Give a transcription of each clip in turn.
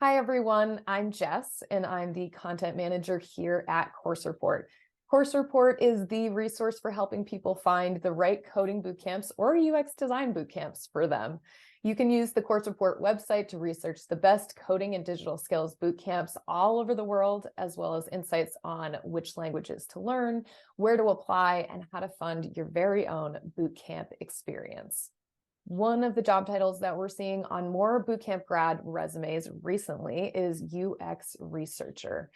Hi, everyone. I'm Jess, and I'm the content manager here at Course Report. Course Report is the resource for helping people find the right coding bootcamps or UX design bootcamps for them. You can use the Course Report website to research the best coding and digital skills bootcamps all over the world, as well as insights on which languages to learn, where to apply, and how to fund your very own bootcamp experience. One of the job titles that we're seeing on more bootcamp grad resumes recently is UX researcher.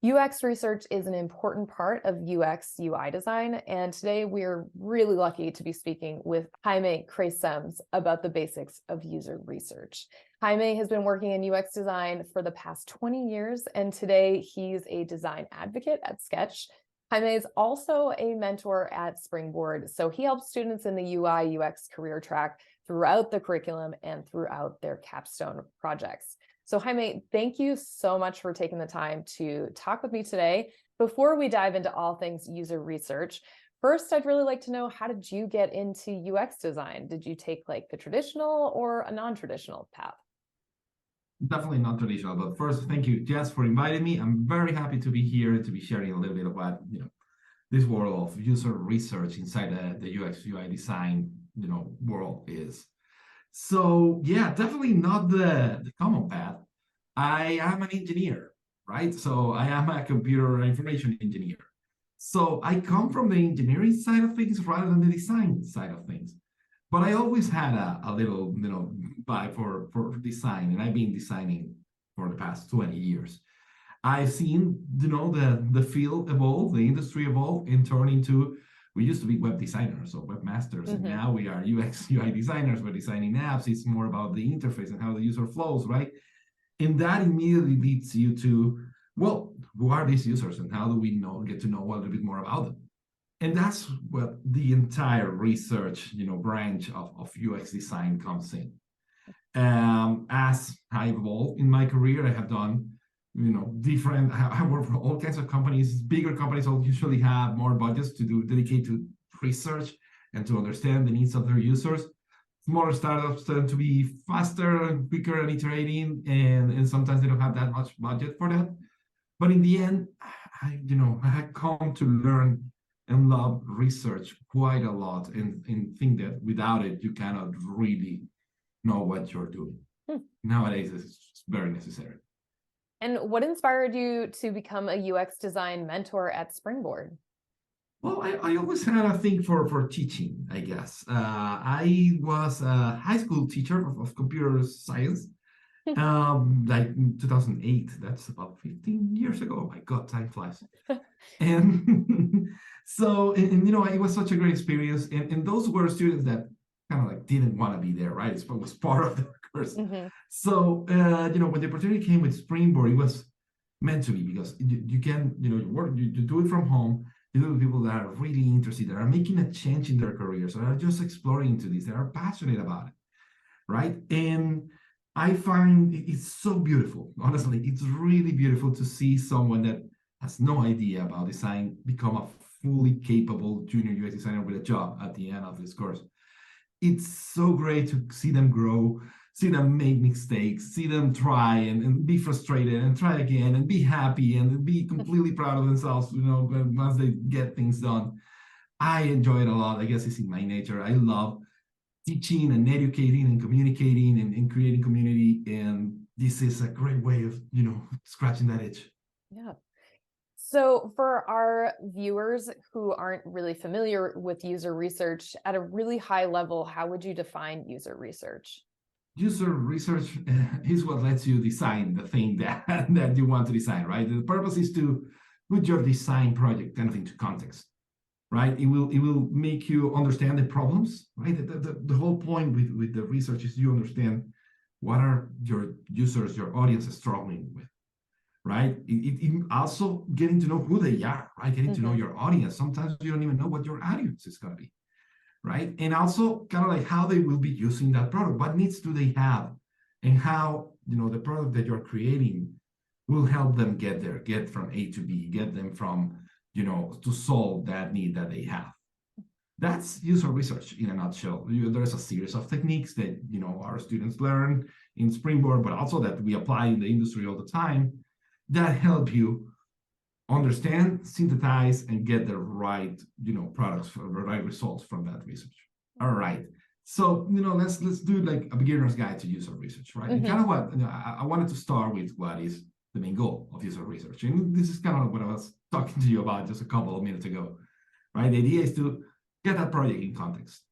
UX research is an important part of UX UI design, and today we're really lucky to be speaking with Jaime Creixems about the basics of user research. Jaime has been working in UX design for the past 20 years, and today he's a design advocate at Sketch. Jaime is also a mentor at Springboard, so he helps students in the UI UX career track throughout the curriculum and throughout their capstone projects. So Jaime, thank you so much for taking the time to talk with me today. Before we dive into all things user research, first, I'd really like to know, how did you get into UX design? Did you take like the traditional or a non-traditional path? Definitely not traditional, but first, thank you, Jess, for inviting me. I'm very happy to be here and to be sharing a little bit about, this world of user research inside the UX UI design, world is. So yeah, definitely not the common path. I am an engineer, right? So I am a computer information engineer. So I come from the engineering side of things rather than the design side of things. But I always had a little, vibe for design, and I've been designing for the past 20 years. I've seen, the field evolve, the industry evolve, and turn into, we used to be web designers or webmasters, and now we are UX, UI designers. We're designing apps. It's more about the interface and how the user flows, right? And that immediately leads you to, well, who are these users and how do we get to know a little bit more about them? And that's what the entire research, branch of UX design comes in. As I evolved in my career, I have done, I work for all kinds of companies. Bigger companies will usually have more budgets to dedicate to research and to understand the needs of their users. Smaller startups tend to be faster and quicker and iterating, and sometimes they don't have that much budget for that. But in the end, I had come to learn and love research quite a lot, and think that without it, you cannot really know what you're doing. Nowadays, it's very necessary. And what inspired you to become a UX design mentor at Springboard? Well, I always had a thing for teaching, I guess. I was a high school teacher of computer science, like in 2008. That's about 15 years ago. Oh my God, time flies. And so, it was such a great experience. And those were students that kind of like didn't want to be there, right? It was part of the course. So, when the opportunity came with Springboard, it was meant to be, because you can, you work, you do it from home. You do it with people that are really interested, that are making a change in their careers, that are just exploring into this, that are passionate about it, right? And I find it's so beautiful. Honestly, it's really beautiful to see someone that has no idea about design become a fully capable junior UX designer with a job at the end of this course. It's so great to see them grow, see them make mistakes, see them try and be frustrated and try again and be happy and be completely proud of themselves, once they get things done. I enjoy it a lot. I guess it's in my nature. I love teaching and educating and communicating and creating community. And this is a great way of, scratching that itch. Yeah. So for our viewers who aren't really familiar with user research, at a really high level, how would you define user research? User research is what lets you design the thing that you want to design, right? The purpose is to put your design project kind of into context, right? It will make you understand the problems, right? The whole point with the research is you understand what are your users, your audience is struggling with, right? It also getting to know who they are, right? Getting to know your audience. Sometimes you don't even know what your audience is going to be, right? And also kind of like how they will be using that product. What needs do they have? And how, the product that you're creating will help them get there, get from A to B, get them from, to solve that need that they have. That's user research in a nutshell. There's a series of techniques that our students learn in Springboard, but also that we apply in the industry all the time that help you understand, synthesize, and get the right products, for the right results from that research. All right. So let's do like a beginner's guide to user research, right? And kind of what I wanted to start with what is the main goal of user research, and this is kind of what I was talking to you about just a couple of minutes ago, right? The idea is to get that project in context,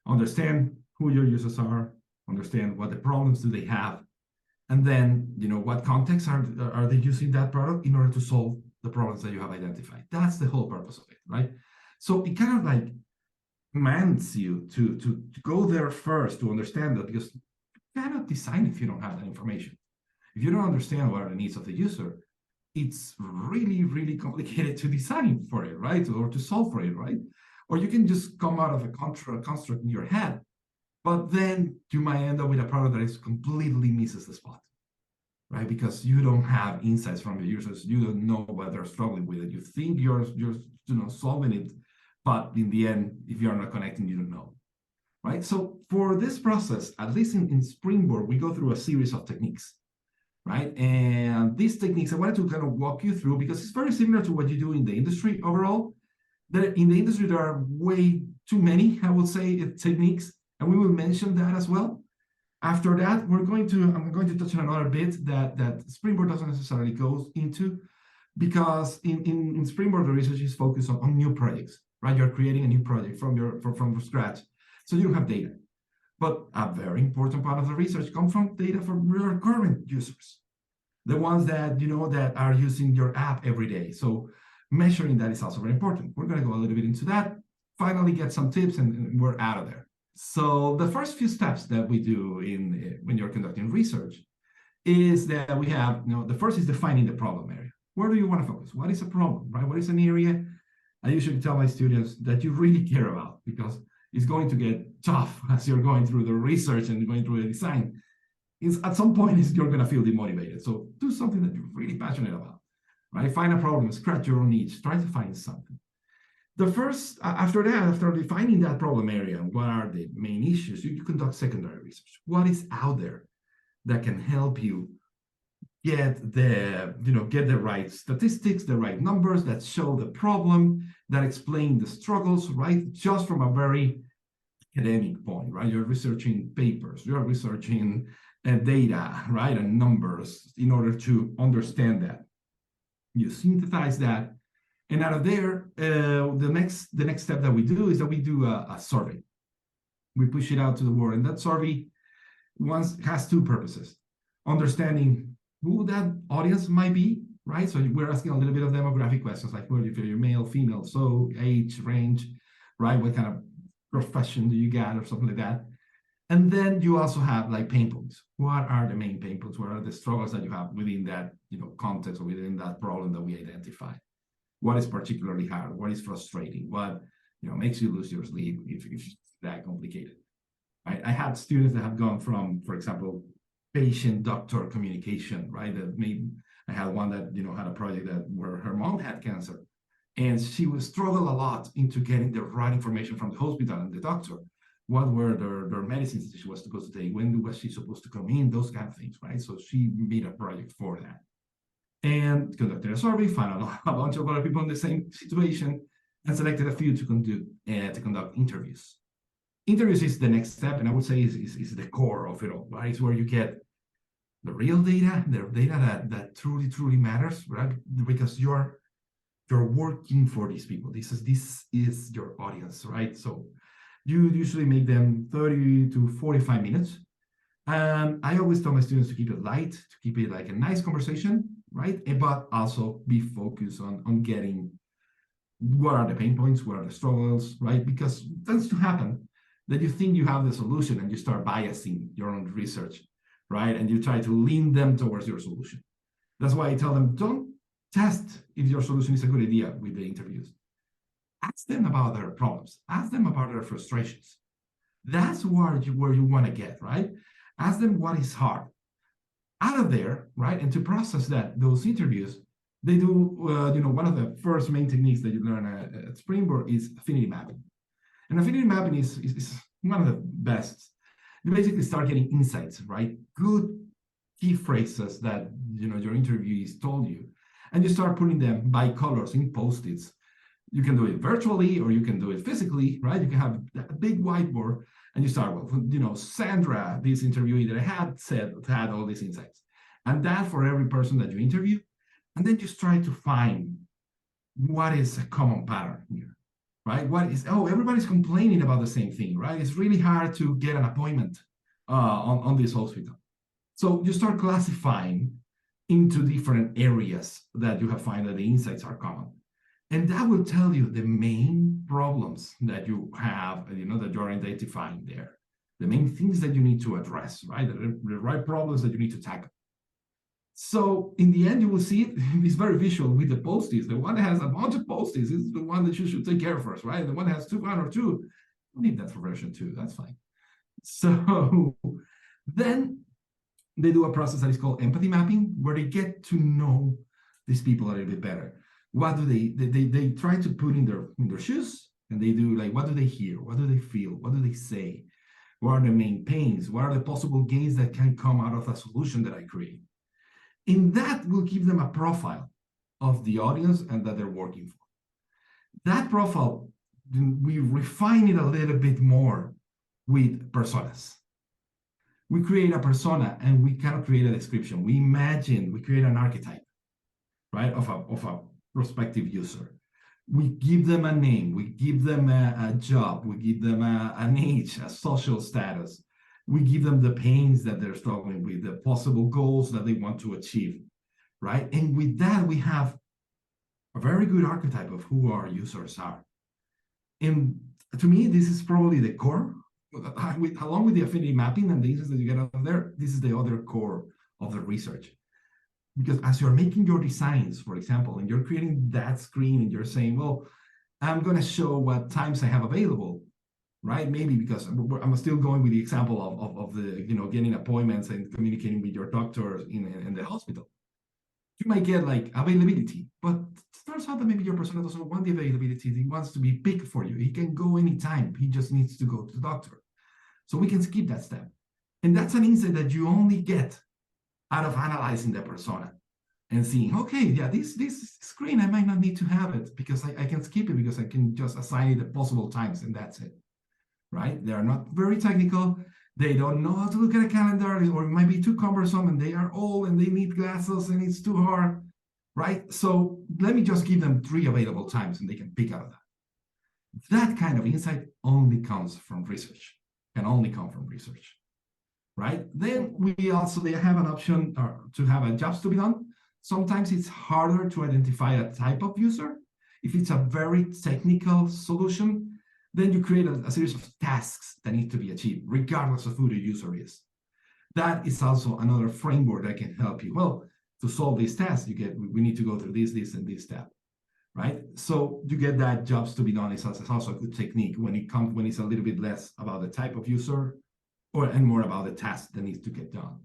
understand who your users are, understand what the problems do they have, and then what context are they using that product in order to solve the problems that you have identified. That's the whole purpose of it, right? So it kind of like commands you to go there first to understand that, because you cannot design if you don't have that information. If you don't understand what are the needs of the user, it's really, really complicated to design for it, right? Or to solve for it, right? Or you can just come out of a construct in your head, but then you might end up with a product that is completely misses the spot, right? Because you don't have insights from the users. You don't know what they're struggling with it. You think you're solving it, but in the end, if you're not connecting, you don't know, right? So for this process, at least in Springboard, we go through a series of techniques, right? And these techniques, I wanted to kind of walk you through because it's very similar to what you do in the industry overall. In the industry, there are way too many, I would say, techniques, and we will mention that as well. After that, I'm going to touch on another bit that Springboard doesn't necessarily go into, because in Springboard, the research is focused on new projects, right? You're creating a new project from scratch, so you don't have data. But a very important part of the research comes from data from your current users, the ones that that are using your app every day. So measuring that is also very important. We're going to go a little bit into that, finally get some tips, and we're out of there. So the first few steps that we do when you're conducting research is that we have, the first is defining the problem area. Where do you want to focus? What is a problem, right? What is an area? I usually tell my students that you really care about, because it's going to get tough as you're going through the research and going through the design. At some point, you're going to feel demotivated. So do something that you're really passionate about, right? Find a problem, scratch your own niche, try to find something. After defining that problem area, what are the main issues, you conduct secondary research. What is out there that can help you get the right statistics, the right numbers that show the problem, that explain the struggles, right? Just from a very academic point, right? You're researching papers, you're researching data, right? And numbers in order to understand that. You synthesize that. And out of there, the next step that we do is that we do a survey. We push it out to the world, and that survey has two purposes: understanding who that audience might be, right? So we're asking a little bit of demographic questions, like, well, if you're male, female, so age, range, right? What kind of profession do you got, or something like that? And then you also have like pain points. What are the main pain points? What are the struggles that you have within that context, or within that problem that we identify? What is particularly hard? What is frustrating? What makes you lose your sleep if it's that complicated? I had students that have gone from, for example, patient-doctor communication, right? I had one that had a project where her mom had cancer, and she would struggle a lot into getting the right information from the hospital and the doctor. What were their medicines that she was supposed to take? When was she supposed to come in? Those kind of things, right? So she made a project for that, and conducted a survey, found a bunch of other people in the same situation, and selected a few to conduct interviews. Interviews is the next step, and I would say is the core of it all, right? It's where you get the real data, the data that truly matters, right? Because you're working for these people. This is your audience, right? So you usually make them 30 to 45 minutes. I always tell my students to keep it light, to keep it like a nice conversation, right? But also be focused on getting what are the pain points, what are the struggles, right? Because it tends to happen that you think you have the solution and you start biasing your own research, right? And you try to lean them towards your solution. That's why I tell them, don't test if your solution is a good idea with the interviews. Ask them about their problems. Ask them about their frustrations. That's where you want to get, right? Ask them what is hard. Out of there, right? And to process those interviews, they do, one of the first main techniques that you learn at Springboard is affinity mapping. And affinity mapping is one of the best. You basically start getting insights, right? Good key phrases that your interviewees told you, and you start putting them by colors in Post-its. You can do it virtually or you can do it physically, right? You can have a big whiteboard and you start, well, Sandra, this interviewee that I had all these insights. And that for every person that you interview. And then just try to find what is a common pattern here, right? Everybody's complaining about the same thing, right? It's really hard to get an appointment on this hospital. So you start classifying into different areas that you have found that the insights are common. And that will tell you the main problems that you have, that you're identifying there. The main things that you need to address, right? The right problems that you need to tackle. So in the end, you will see it's very visual with the Post-its. The one that has a bunch of Post-its is the one that you should take care of first, right? The one that has 1 or 2, don't need that for version 2, that's fine. So then they do a process that is called empathy mapping, where they get to know these people a little bit better. What do they try to put in their shoes, and they do like, what do they hear? What do they feel? What do they say? What are the main pains? What are the possible gains that can come out of a solution that I create? And that will give them a profile of the audience and that they're working for. That profile, we refine it a little bit more with personas. We create a persona and we kind of create a description. We create an archetype, right, of a prospective user. We give them a name, we give them a job, we give them an age, a social status. We give them the pains that they're struggling with, the possible goals that they want to achieve, right? And with that, we have a very good archetype of who our users are. And to me, this is probably the core. Along with the affinity mapping and the insights that you get out of there, this is the other core of the research. Because as you're making your designs, for example, and you're creating that screen and you're saying, well, I'm going to show what times I have available, right? Maybe because I'm still going with the example of the, getting appointments and communicating with your doctor in the hospital. You might get like availability, but it turns out that maybe your persona doesn't want the availability. He wants to be picked for you. He can go anytime. He just needs to go to the doctor. So we can skip that step. And that's an insight that you only get out of analyzing the persona and seeing, okay, yeah, this screen, I might not need to have it because I can skip it because I can just assign it at possible times and that's it, right? They are not very technical. They don't know how to look at a calendar, or it might be too cumbersome and they are old and they need glasses and it's too hard, right? So let me just give them 3 available times and they can pick out of that. That kind of insight only comes from research, can only come from research, right? Then they have an option to have a jobs to be done. Sometimes it's harder to identify a type of user. If it's a very technical solution, then you create a series of tasks that need to be achieved, regardless of who the user is. That is also another framework that can help you. Well, to solve these tasks, we need to go through this, and this step, right? So you get that jobs to be done is also a good technique when it's a little bit less about the type of user and more about the task that needs to get done.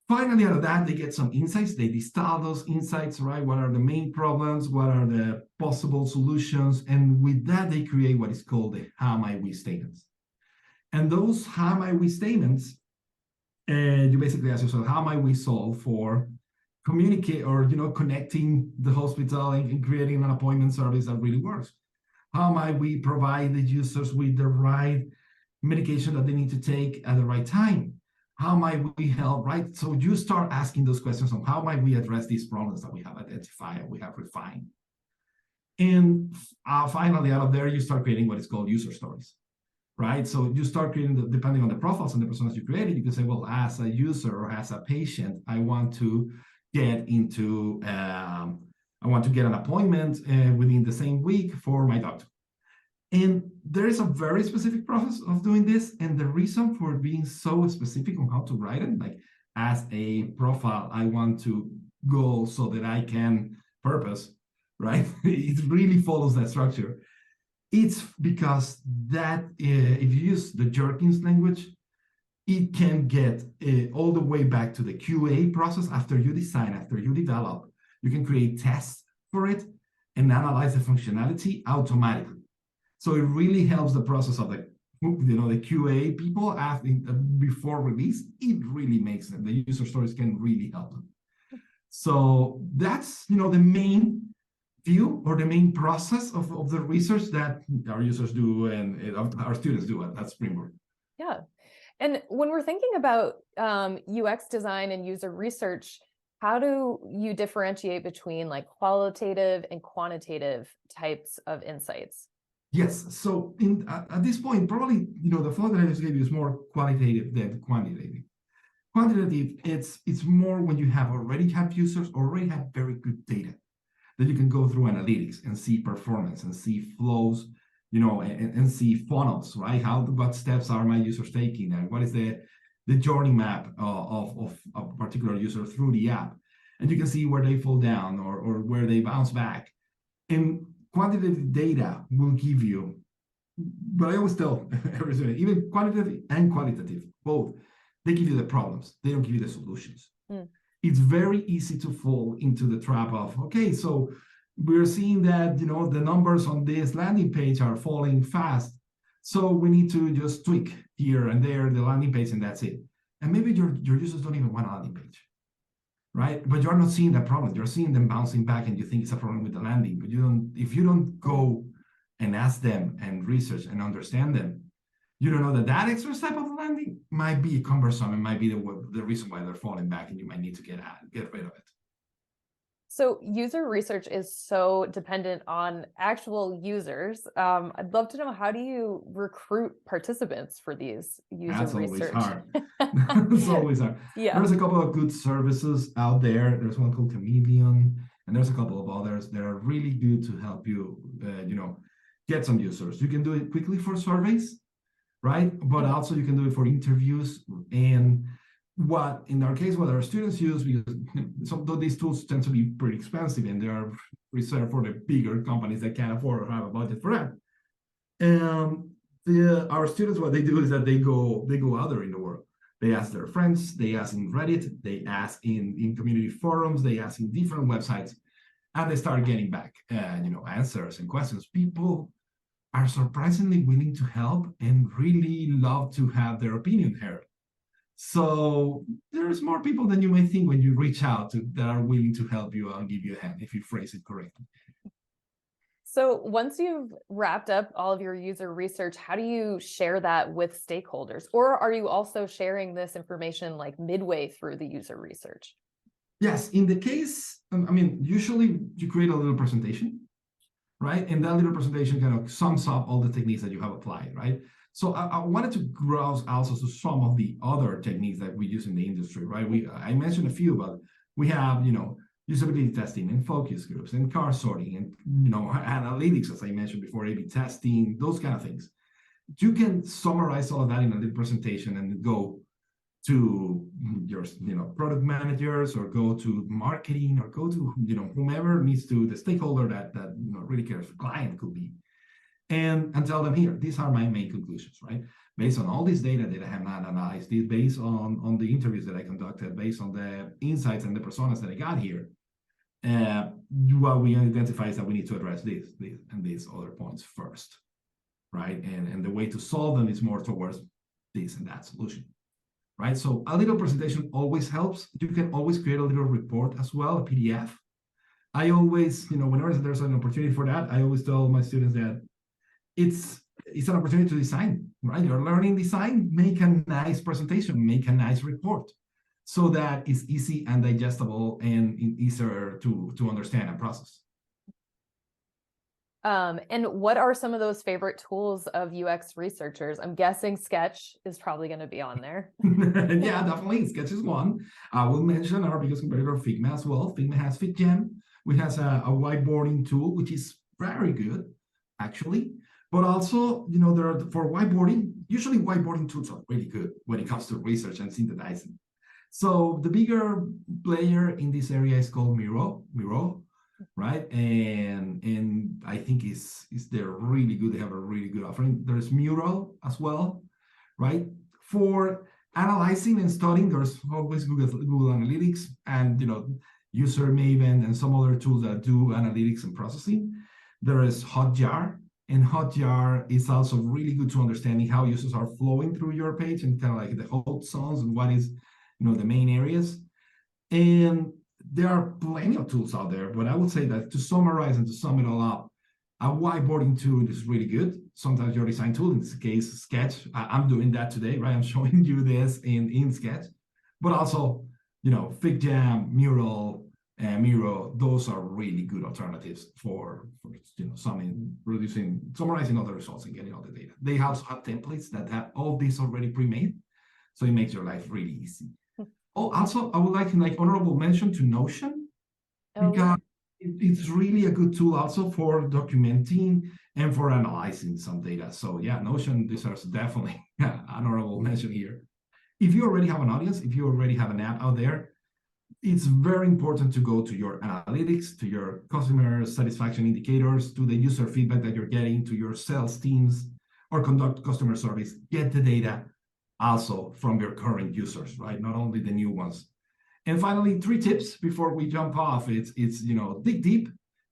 Finally, out of that, they get some insights. They distill those insights, right? What are the main problems? What are the possible solutions? And with that, they create what is called the how might we statements. And those how might we statements, you basically ask yourself, how might we solve for communicate or connecting the hospital and creating an appointment service that really works? How might we provide the users with the right medication that they need to take at the right time? How might we help, right? So you start asking those questions on how might we address these problems that we have identified and we have refined. And finally, out of there, you start creating what is called user stories, right? So you start creating, depending on the profiles and the personas you created, you can say, well, as a user or as a patient, I want to get an appointment within the same week for my doctor. And there is a very specific process of doing this. And the reason for being so specific on how to write it, like as a profile, I want to go so that I can purpose, right? It really follows that structure. It's because that if you use the Jerkins language, it can get all the way back to the QA process. After you design, after you develop, you can create tests for it and analyze the functionality automatically. So it really helps the process of the QA people before release. It really makes them. The user stories can really help them. So that's the main view or the main process of the research that our users do and our students do at Springboard. Yeah. And when we're thinking about UX design and user research, how do you differentiate between like qualitative and quantitative types of insights? Yes. So at this point, probably the thought that I just gave you is more qualitative than quantitative. Quantitative, it's more when you already have users, already have very good data that you can go through analytics and see performance and see flows, and see funnels, right? What steps are my users taking, and what is the journey map of a particular user through the app, and you can see where they fall down or where they bounce back. And quantitative data will give you, but I always tell every student, even quantitative and qualitative, both, they give you the problems. They don't give you the solutions. It's very easy to fall into the trap of, okay, so we're seeing that, the numbers on this landing page are falling fast. So we need to just tweak here and there the landing page, and that's it. And maybe your users don't even want a landing page, right? But you're not seeing that problem. You're seeing them bouncing back and you think it's a problem with the landing, but if you don't go and ask them and research and understand them, you don't know that extra step of the landing might be cumbersome and might be the reason why they're falling back, and you might need to get rid of it. So user research is so dependent on actual users. I'd love to know, how do you recruit participants for these user research? That's always hard. It's always hard. Yeah. There's a couple of good services out there. There's one called Chameleon, and there's a couple of others that are really good to help you, get some users. You can do it quickly for surveys, right? But also you can do it for interviews. And what in our case, what our students use, because some of these tools tend to be pretty expensive and they are reserved for the bigger companies that can't afford or have a budget for that. And our students, what they do is that they go out there in the world. They ask their friends, they ask in Reddit, they ask in community forums, they ask in different websites, and they start getting back answers and questions. People are surprisingly willing to help and really love to have their opinion heard. So there's more people than you may think when you reach out that are willing to help you and give you a hand if you phrase it correctly. So once you've wrapped up all of your user research, how do you share that with stakeholders? Or are you also sharing this information like midway through the user research? Yes, in the case, usually you create a little presentation, right? And that little presentation kind of sums up all the techniques that you have applied, right? So I wanted to browse also to some of the other techniques that we use in the industry, right? I mentioned a few, but we have, usability testing and focus groups and car sorting and, analytics, as I mentioned before, A/B testing, those kind of things. You can summarize all of that in a little presentation and go to your, product managers, or go to marketing, or go to, whomever needs to, the stakeholder that really cares, the client could be. And tell them, here, these are my main conclusions, right? Based on all this data that I have analyzed, based on the interviews that I conducted, based on the insights and the personas that I got here, what we identify is that we need to address this, and these other points first, right? And the way to solve them is more towards this and that solution, right? So a little presentation always helps. You can always create a little report as well, a PDF. I always, whenever there's an opportunity for that, I always tell my students that it's an opportunity to design, right? You're learning design, make a nice presentation, make a nice report, so that it's easy and digestible and easier to understand and process. And what are some of those favorite tools of UX researchers? I'm guessing Sketch is probably going to be on there. Yeah, definitely. Sketch is one. I will mention our biggest competitor, Figma, as well. Figma has FigJam, which has a whiteboarding tool, which is very good, actually. But also, there are, for whiteboarding, usually whiteboarding tools are really good when it comes to research and synthesizing. So the bigger player in this area is called Miro, right? And I think they're really good. They have a really good offering. There's Mural as well, right? For analyzing and studying, there's always Google Analytics and User Maven and some other tools that do analytics and processing. There is Hotjar, And Hotjar is also really good to understanding how users are flowing through your page and kind of like the hot zones and what is, the main areas. And there are plenty of tools out there, but I would say that to summarize and to sum it all up, a whiteboarding tool is really good. Sometimes your design tool, in this case, Sketch. I'm doing that today, right? I'm showing you this in Sketch, but also, FigJam, Mural, Miro. Those are really good alternatives for summarizing all the results and getting all the data. They also have templates that have all this already pre-made, so it makes your life really easy. Oh, also, I would like to honorable mention to Notion, because it's really a good tool also for documenting and for analyzing some data. So yeah, Notion deserves definitely an honorable mention here. If you already have an audience, if you already have an app out there, it's very important to go to your analytics, to your customer satisfaction indicators, to the user feedback that you're getting, to your sales teams, or conduct customer service. Get the data also from your current users, right? Not only the new ones. And finally, 3 tips before we jump off. It's dig deep.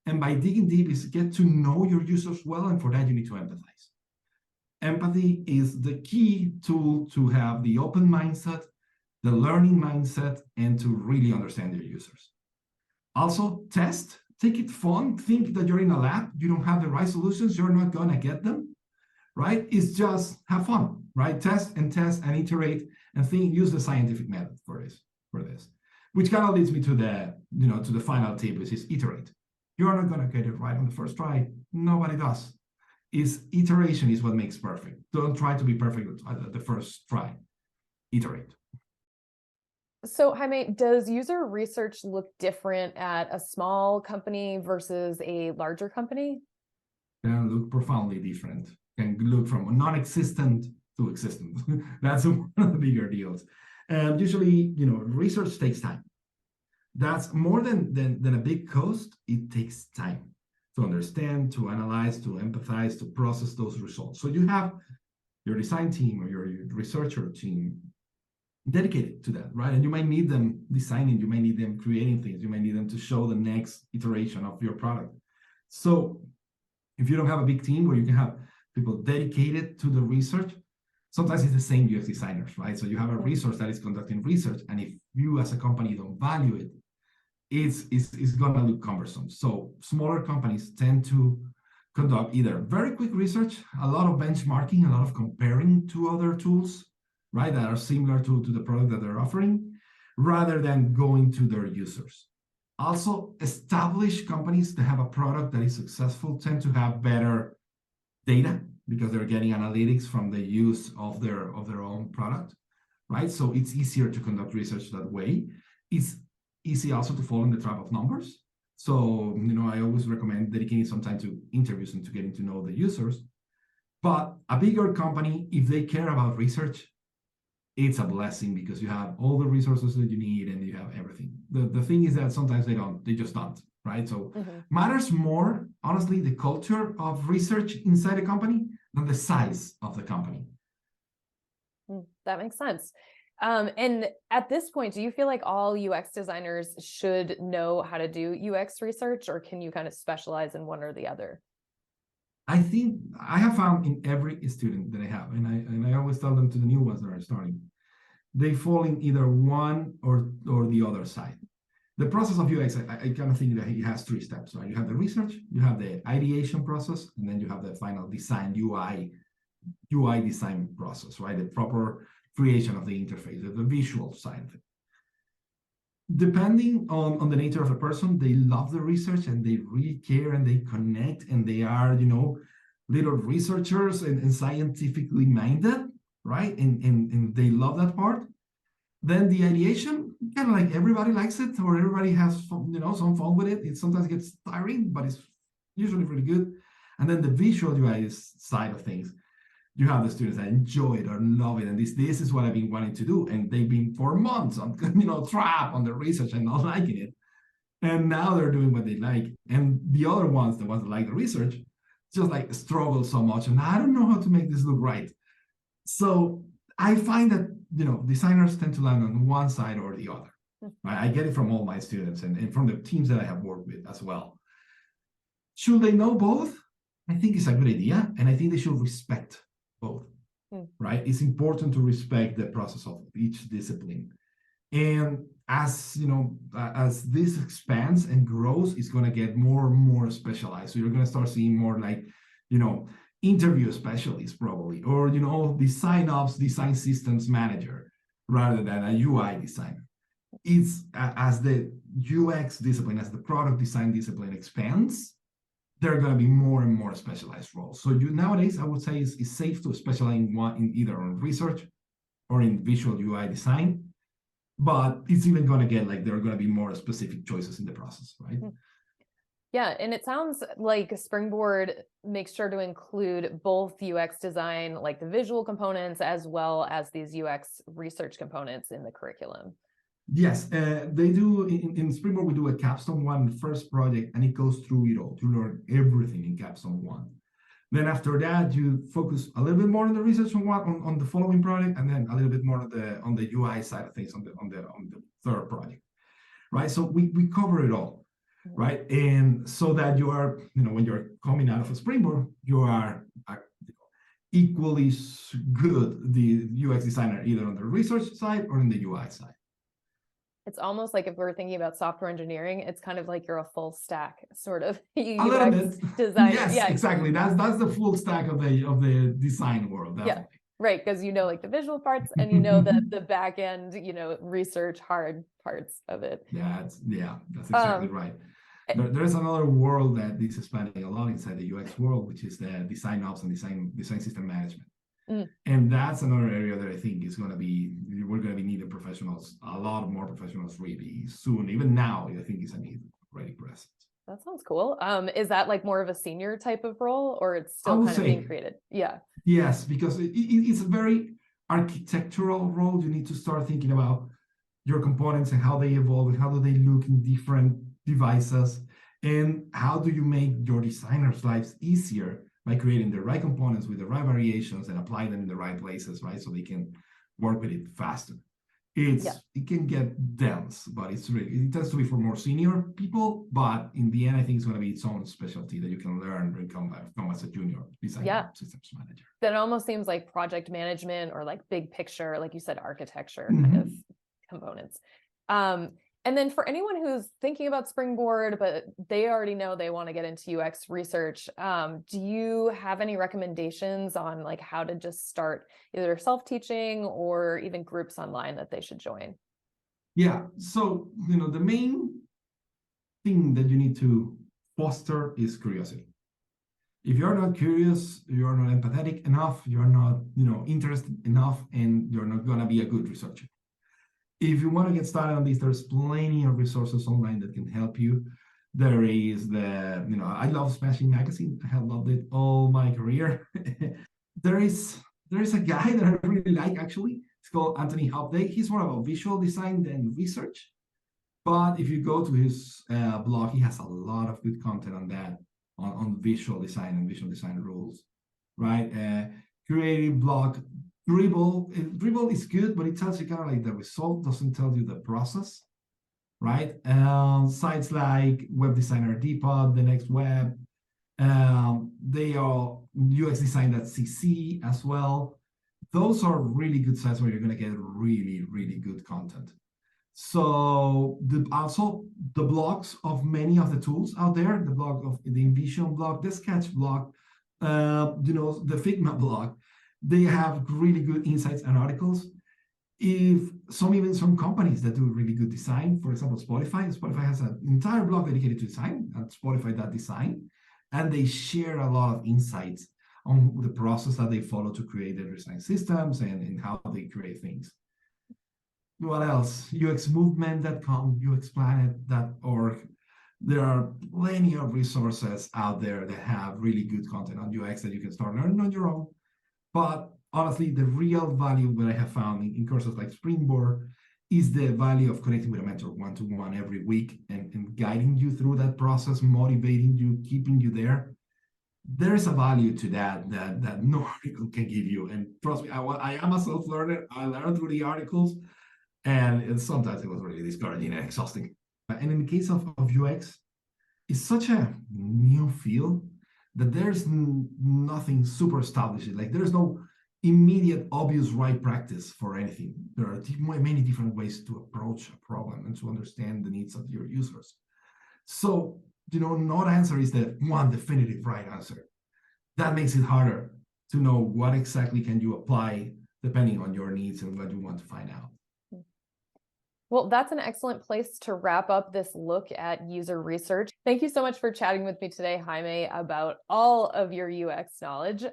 And by digging deep is get to know your users well. And for that, you need to empathize. Empathy is the key tool to have the open mindset, the learning mindset, and to really understand your users. Also, test, take it fun. Think that you're in a lab, you don't have the right solutions, you're not gonna get them, right? It's just have fun, right? Test and iterate and use the scientific method for this. Which kind of leads me to the final tip, which is iterate. You're not gonna get it right on the first try. Nobody does. Iteration is what makes perfect. Don't try to be perfect at the first try. Iterate. So Jaime, does user research look different at a small company versus a larger company? Can look profoundly different. Can look from non-existent to existent. That's one of the bigger deals. And usually, research takes time. That's more than a big cost. It takes time to understand, to analyze, to empathize, to process those results. So you have your design team or your researcher team dedicated to that, right? And you might need them designing, you might need them creating things, you might need them to show the next iteration of your product. So if you don't have a big team where you can have people dedicated to the research, sometimes it's the same UX designers, right? So you have a resource that is conducting research, and if you as a company don't value it, it's gonna look cumbersome. So smaller companies tend to conduct either very quick research, a lot of benchmarking, a lot of comparing to other tools, right, that are similar to the product that they're offering, rather than going to their users. Also, established companies that have a product that is successful tend to have better data because they're getting analytics from the use of their own product, right? So it's easier to conduct research that way. It's easy also to fall in the trap of numbers. So, I always recommend dedicating some time to interviews and to getting to know the users. But a bigger company, if they care about research, it's a blessing because you have all the resources that you need and you have everything. The thing is that sometimes they just don't, right? So matters more, honestly, the culture of research inside a company than the size of the company. That makes sense. And at this point, do you feel like all UX designers should know how to do UX research, or can you kind of specialize in one or the other? I think I have found in every student that I have, and I always tell them to the new ones that are starting, they fall in either one or the other side. The process of UX, I kind of think that it has 3 steps, right? You have the research, you have the ideation process, and then you have the final design, UI design process, right? The proper creation of the interface, the visual side of it. Depending on the nature of a person, they love the research and they really care and they connect and they are, little researchers and scientifically minded, right? And they love that part. Then the ideation, kind of like everybody likes it, or everybody has some fun with it. It sometimes gets tiring, but it's usually really good. And then the visual UI side of things, you have the students that enjoy it or love it, and this is what I've been wanting to do, and they've been for months on trapped on the research and not liking it, and now they're doing what they like. And the other ones, the ones that like the research, just like struggle so much, and I don't know how to make this look right. So I find that designers tend to land on one side or the other. Right? I get it from all my students and from the teams that I have worked with as well. Should they know both? I think it's a good idea, and I think they should respect both, right? It's important to respect the process of each discipline. And as you know, as this expands and grows, it's going to get more and more specialized. So you're going to start seeing more like, interview specialists probably, or design ops, design systems manager, rather than a UI designer. It's as the UX discipline, as the product design discipline expands, there are going to be more and more specialized roles. So nowadays, I would say it's safe to specialize in either on research or in visual UI design. But it's even going to get like there are going to be more specific choices in the process, right? Yeah, and it sounds like Springboard makes sure to include both UX design, like the visual components, as well as these UX research components in the curriculum. Yes, they do. In Springboard, we do a capstone one, first project, and it goes through it all to learn everything in capstone one. Then after that, you focus a little bit more on the research on the following project, and then a little bit more on the UI side of things on the third project, right? So we cover it all, right? And so that you are, when you're coming out of a Springboard, you are equally good the UX designer either on the research side or on the UI side. It's almost like if we're thinking about software engineering, it's kind of like you're a full stack sort of UX designer. Yes, yeah, exactly. That's the full stack of the design world. Definitely. Yeah, right. Because like the visual parts and the back end, research hard parts of it. That's exactly right. There's another world that is expanding a lot inside the UX world, which is the design ops and design system management. And that's another area that I think we're going to be needing professionals, a lot more professionals really soon. Even now, I think it's a need already present. That sounds cool. Is that like more of a senior type of role, or it's still kind of being created? Yeah. Yes, because it's a very architectural role. You need to start thinking about your components and how they evolve and how do they look in different devices, and how do you make your designers' lives easier by creating the right components with the right variations and apply them in the right places, right? So they can work with it faster. It can get dense, but it tends to be for more senior people. But in the end, I think it's going to be its own specialty that you can learn and come as a junior design systems manager. That almost seems like project management or like big picture, like you said, architecture kind of components. And then for anyone who's thinking about Springboard, but they already know they want to get into UX research, do you have any recommendations on like how to just start either self-teaching or even groups online that they should join? Yeah, so, the main thing that you need to foster is curiosity. If you're not curious, you're not empathetic enough, you're not, interested enough, and you're not going to be a good researcher. If you want to get started on this, there's plenty of resources online that can help you. There is I love Smashing Magazine. I have loved it all my career. there is a guy that I really like, actually. It's called Anthony Hopday. He's more about visual design than research. But if you go to his blog, he has a lot of good content on that, on visual design and visual design rules, right? Creative blog. Dribble is good, but it tells you kind of like the result, doesn't tell you the process, right? Sites like Web Designer Depot, The Next Web, they are UXDesign.cc as well. Those are really good sites where you're going to get really, really good content. So also the blogs of many of the tools out there, the blog of the InVision blog, the Sketch blog, the Figma blog, they have really good insights and articles. Even some companies that do really good design, for example, Spotify has an entire blog dedicated to design at Spotify.design, and they share a lot of insights on the process that they follow to create their design systems and how they create things. What else? UXmovement.com, UXplanet.org. There are plenty of resources out there that have really good content on UX that you can start learning on your own. But honestly, the real value that I have found in courses like Springboard is the value of connecting with a mentor one-to-one every week and guiding you through that process, motivating you, keeping you there. There's a value to that no article can give you. And trust me, I am a self-learner. I learned through the articles, and sometimes it was really discouraging and exhausting. And in the case of UX, it's such a new field that there's nothing super established. Like there's no immediate, obvious right practice for anything. There are many different ways to approach a problem and to understand the needs of your users. So, not answer is the one definitive right answer. That makes it harder to know what exactly can you apply depending on your needs and what you want to find out. Well, that's an excellent place to wrap up this look at user research. Thank you so much for chatting with me today, Jaime, about all of your UX knowledge.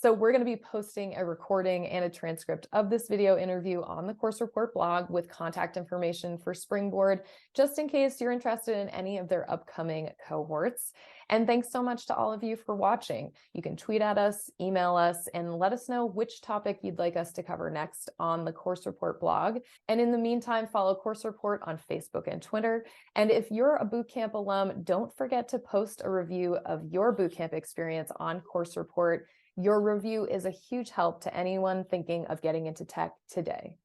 So we're going to be posting a recording and a transcript of this video interview on the Course Report blog with contact information for Springboard, just in case you're interested in any of their upcoming cohorts. And thanks so much to all of you for watching. You can tweet at us, email us, and let us know which topic you'd like us to cover next on the Course Report blog. And in the meantime, follow Course Report on Facebook and Twitter. And if you're a bootcamp alum, don't forget to post a review of your bootcamp experience on Course Report. Your review is a huge help to anyone thinking of getting into tech today.